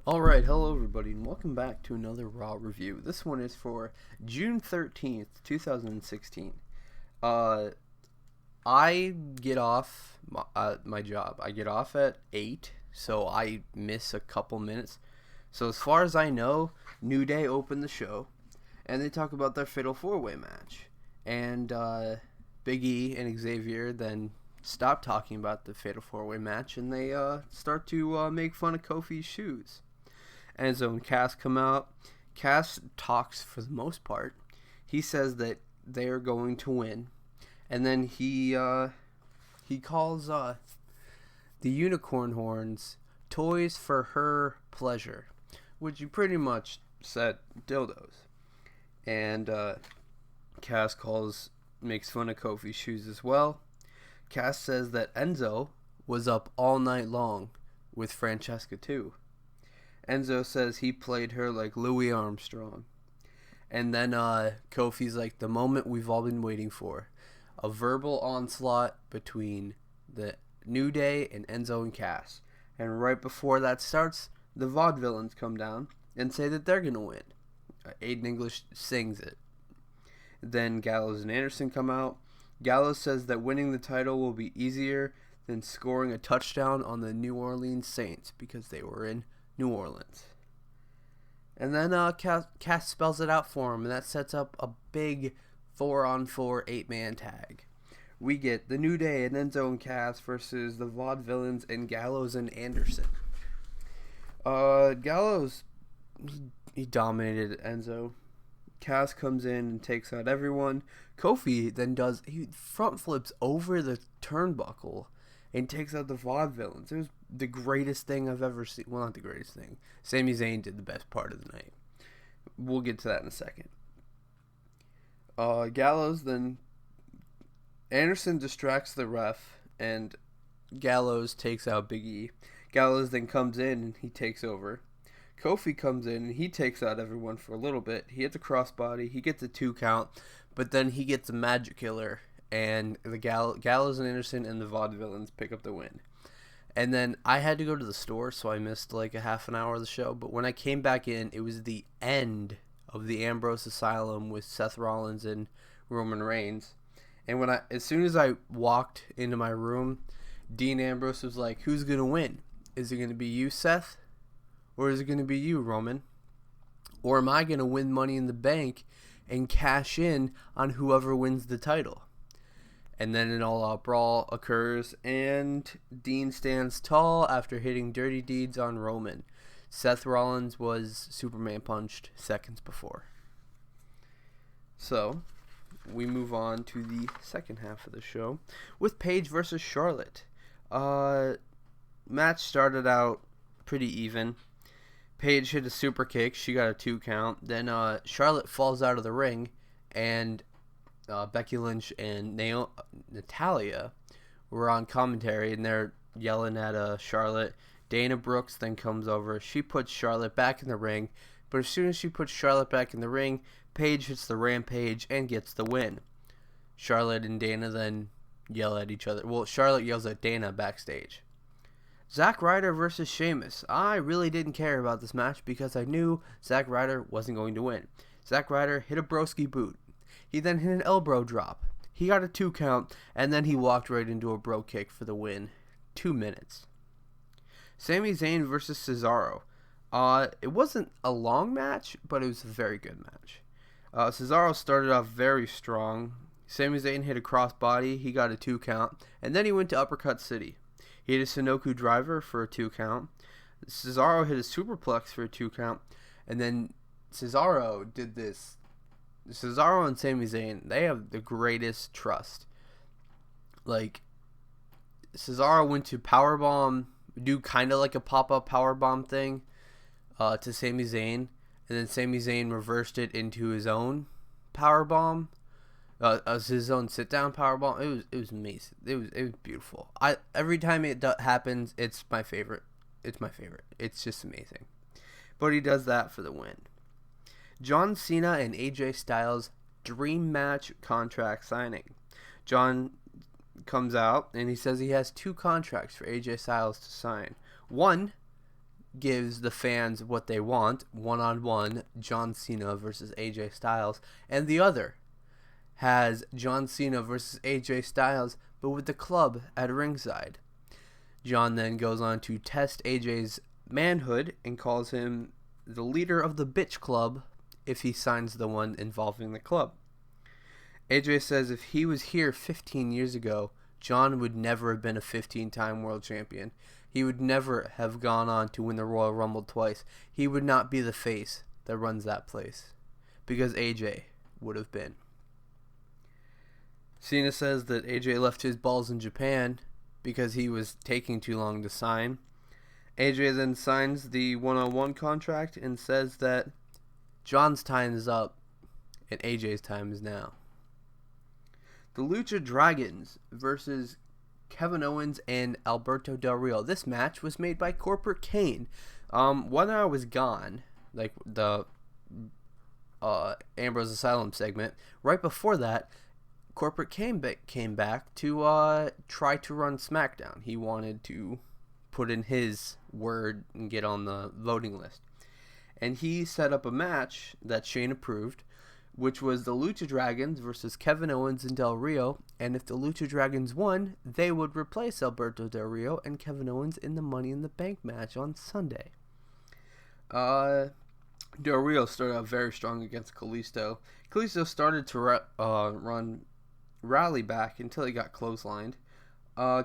Alright, hello everybody, and welcome back to another Raw review. This one is for June 13th, 2016. Uh, I get off my job. I get off at 8, so I miss a couple minutes. So as far as I know, New Day opened the show, and they talk about their Fatal 4-Way match. And Big E and Xavier then stop talking about the Fatal 4-Way match, and they start to make fun of Kofi's shoes. Enzo and Cass come out. Cass talks for the most part. He says that they are going to win, and then he calls the unicorn horns toys for her pleasure, which you pretty much said dildos. And Cass makes fun of Kofi's shoes as well. Cass says that Enzo was up all night long with Francesca too. Enzo says he played her like Louis Armstrong. And then Kofi's like, the moment we've all been waiting for. A verbal onslaught between the New Day and Enzo and Cass. And right before that starts, the Vaudevillains come down and say that they're going to win. Aiden English sings it. Then Gallows and Anderson come out. Gallows says that winning the title will be easier than scoring a touchdown on the New Orleans Saints because they were in New Orleans. And then Cass spells it out for him, and that sets up a big 4-on-4 8-man tag. We get the New Day and Enzo and Cass versus the Vaudevillains and Gallows and Anderson. Gallows, he dominated Enzo. Cass comes in and takes out everyone. Kofi then he front flips over the turnbuckle and takes out the Vaudevillains. It was the greatest thing I've ever seen. Well, not the greatest thing. Sami Zayn did the best part of the night. We'll get to that in a second. Gallows then... Anderson distracts the ref, and Gallows takes out Big E. Gallows then comes in, and he takes over. Kofi comes in, and he takes out everyone for a little bit. He hits a crossbody. He gets a 2 count, but then he gets a magic killer, and the Gallows and Anderson and the Vaudevillains pick up the win. And then I had to go to the store, so I missed like a half an hour of the show. But when I came back in, it was the end of the Amborse Asylum with Seth Rollins and Roman Reigns. And as soon as I walked into my room, Dean Ambrose was like, "Who's gonna win? Is it gonna be you, Seth, or is it gonna be you, Roman? Or am I gonna win Money in the Bank and cash in on whoever wins the title?" And then an all-out brawl occurs, and Dean stands tall after hitting Dirty Deeds on Roman. Seth Rollins was Superman punched seconds before. So, we move on to the second half of the show with Paige versus Charlotte. Match started out pretty even. Paige hit a super kick. She got a 2 count. Then Charlotte falls out of the ring, and Becky Lynch and Natalia were on commentary, and they're yelling at Charlotte. Dana Brooks then comes over. She puts Charlotte back in the ring, but as soon as she puts Charlotte back in the ring, Paige hits the Rampage and gets the win. Charlotte and Dana then yell at each other. Well, Charlotte yells at Dana backstage. Zack Ryder versus Sheamus. I really didn't care about this match because I knew Zack Ryder wasn't going to win. Zack Ryder hit a broski boot. He then hit an elbow drop. He got a 2 count, and then he walked right into a bro kick for the win. 2 minutes. Sami Zayn versus Cesaro. It wasn't a long match, but it was a very good match. Cesaro started off very strong. Sami Zayn hit a crossbody. He got a 2 count, and then he went to Uppercut City. He hit a Sunoku driver for a 2 count. Cesaro hit a superplex for a 2 count, and then Cesaro did this. Cesaro and Sami Zayn, they have the greatest trust. Like, Cesaro went to powerbomb, do kind of like a pop-up powerbomb thing to Sami Zayn, and then Sami Zayn reversed it into his own powerbomb, his own sit-down powerbomb. It was amazing. It was beautiful. Every time it happens, it's my favorite. It's my favorite. It's just amazing. But he does that for the win. John Cena and AJ Styles dream match contract signing. John comes out and he says he has 2 contracts for AJ Styles to sign. One gives the fans what they want, one-on-one, John Cena versus AJ Styles, and the other has John Cena versus AJ Styles, but with the club at ringside. John then goes on to test AJ's manhood and calls him the leader of the bitch club if he signs the one involving the club. AJ says if he was here 15 years ago, John would never have been a 15-time world champion. He would never have gone on to win the Royal Rumble twice. He would not be the face that runs that place, because AJ would have been. Cena says that AJ left his balls in Japan because he was taking too long to sign. AJ then signs the one-on-one contract and says that John's time is up and AJ's time is now. The Lucha Dragons versus Kevin Owens and Alberto Del Rio. This match was made by Corporate Kane. When I was gone, like the Ambrose Asylum segment, right before that, Corporate Kane came back to try to run SmackDown. He wanted to put in his word and get on the voting list. And he set up a match that Shane approved, which was the Lucha Dragons versus Kevin Owens and Del Rio. And if the Lucha Dragons won, they would replace Alberto Del Rio and Kevin Owens in the Money in the Bank match on Sunday. Del Rio started out very strong against Kalisto. Kalisto started to rally back until he got clotheslined.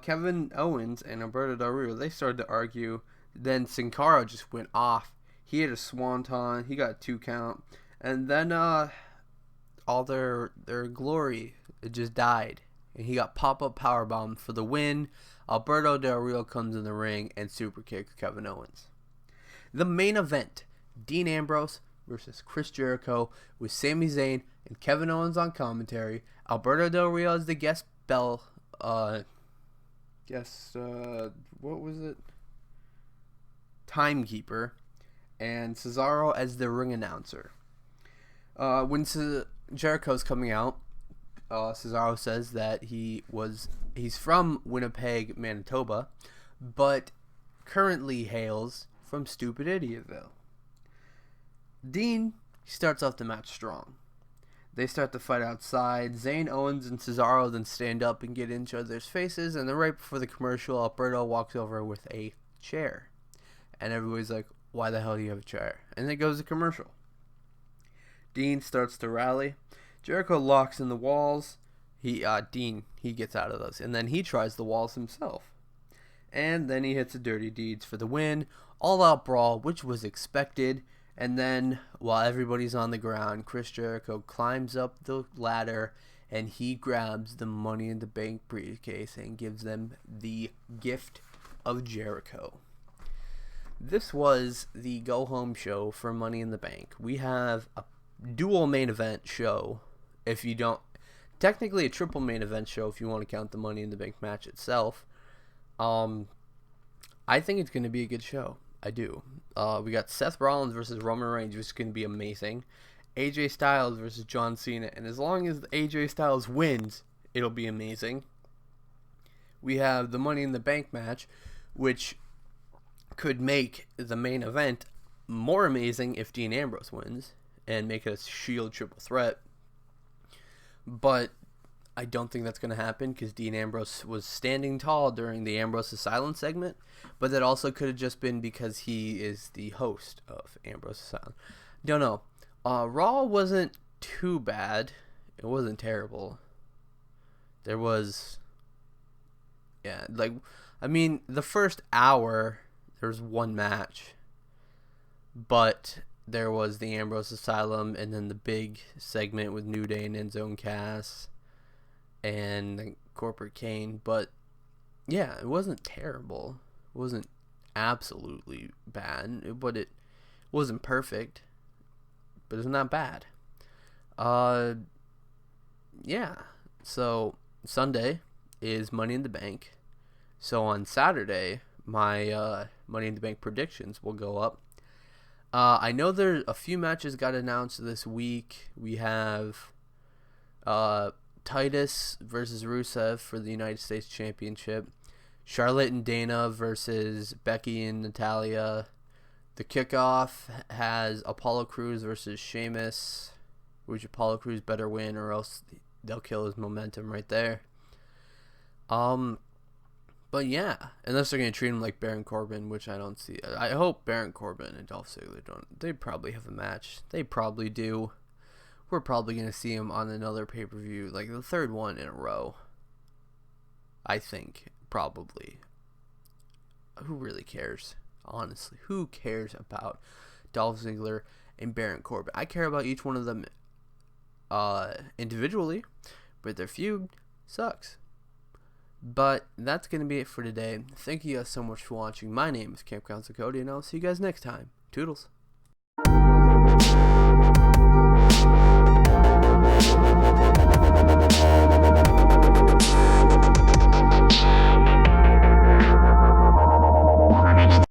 Kevin Owens and Alberto Del Rio, they started to argue. Then Sin Cara just went off. He had a swanton. He got a 2 count. And then all their glory, it just died. And he got pop-up powerbomb for the win. Alberto Del Rio comes in the ring and super kicks Kevin Owens. The main event, Dean Ambrose versus Chris Jericho with Sami Zayn and Kevin Owens on commentary. Alberto Del Rio is the guest what was it? Timekeeper. And Cesaro as the ring announcer. When Jericho's coming out, Cesaro says that he's from Winnipeg, Manitoba, but currently hails from stupid Idiotville. Dean starts off the match strong. They start the fight outside. Zayn, Owens, and Cesaro then stand up and get in each other's faces, and then right before the commercial, Alberto walks over with a chair. And everybody's like, why the hell do you have a chair? And then it goes to commercial. Dean starts to rally. Jericho locks in the walls. Dean gets out of those. And then he tries the walls himself. And then he hits a Dirty Deeds for the win. All-out brawl, which was expected. And then, while everybody's on the ground, Chris Jericho climbs up the ladder and he grabs the Money in the Bank briefcase and gives them the gift of Jericho. This was the go-home show for Money in the Bank. We have a dual main event show, if you don't... Technically a triple main event show if you want to count the Money in the Bank match itself. I think it's going to be a good show. I do. We got Seth Rollins versus Roman Reigns, which is going to be amazing. AJ Styles versus John Cena. And as long as AJ Styles wins, it'll be amazing. We have the Money in the Bank match, which could make the main event more amazing if Dean Ambrose wins and make it a Shield triple threat. But I don't think that's going to happen because Dean Ambrose was standing tall during the Ambrose Asylum segment, but that also could have just been because he is the host of Ambrose Asylum. Don't know. Raw wasn't too bad. It wasn't terrible. There was... Yeah, the first hour, there was one match, but there was the Ambrose Asylum and then the big segment with New Day and Enzo and Cass and Corporate Kane. But yeah, it wasn't terrible. It wasn't absolutely bad, but it wasn't perfect. But it's not bad. Yeah. So Sunday is Money in the Bank. So on Saturday, my Money in the Bank predictions will go up. I know there a few matches got announced this week. We have Titus versus Rusev for the United States Championship. Charlotte and Dana versus Becky and Natalia The kickoff has Apollo Crews versus Sheamus, which Apollo Crews better win or else they'll kill his momentum right there. But yeah, unless they're going to treat him like Baron Corbin, which I don't see. I hope Baron Corbin and Dolph Ziggler don't. They probably have a match. They probably do. We're probably going to see him on another pay-per-view, like the third one in a row. I think, probably. Who really cares? Honestly, who cares about Dolph Ziggler and Baron Corbin? I care about each one of them individually, but their feud sucks. But that's going to be it for today. Thank you guys so much for watching. My name is Camp Council Cody, and I'll see you guys next time. Toodles.